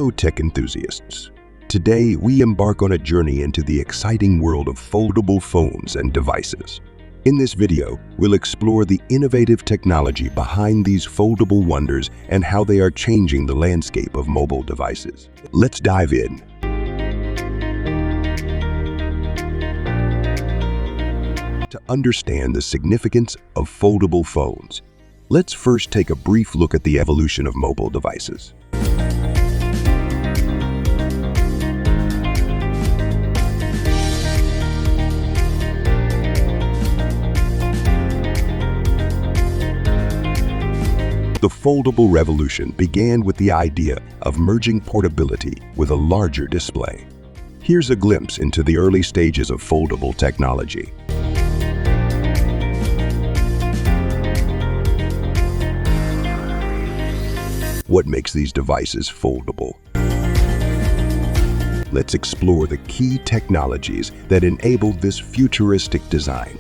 Hello, tech enthusiasts. Today, we embark on a journey into the exciting world of foldable phones and devices. In this video, we'll explore the innovative technology behind these foldable wonders and how they are changing the landscape of mobile devices. Let's dive in. To understand the significance of foldable phones, let's first take a brief look at the evolution of mobile devices. The foldable revolution began with the idea of merging portability with a larger display. Here's a glimpse into the early stages of foldable technology. What makes these devices foldable? Let's explore the key technologies that enable this futuristic design.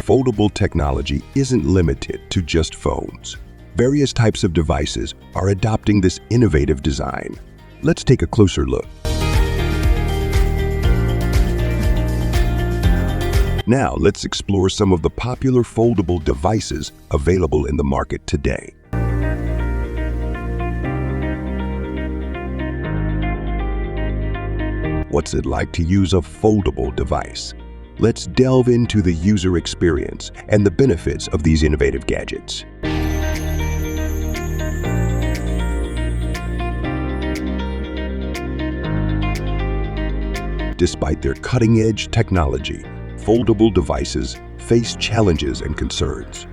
Foldable technology isn't limited to just phones. Various types of devices are adopting this innovative design. Let's take a closer look. Now, let's explore some of the popular foldable devices available in the market today. What's it like to use a foldable device? Let's delve into the user experience and the benefits of these innovative gadgets. Despite their cutting-edge technology, foldable devices face challenges and concerns.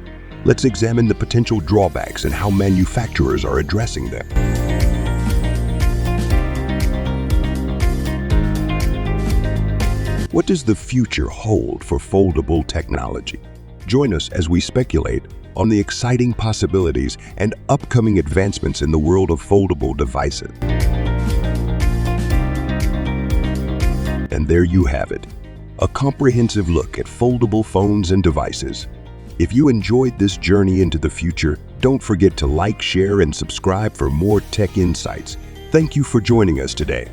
Let's examine the potential drawbacks and how manufacturers are addressing them. What does the future hold for foldable technology? Join us as we speculate on the exciting possibilities and upcoming advancements in the world of foldable devices. And there you have it, a comprehensive look at foldable phones and devices. If you enjoyed this journey into the future, don't forget to like, share, and subscribe for more tech insights. Thank you for joining us today.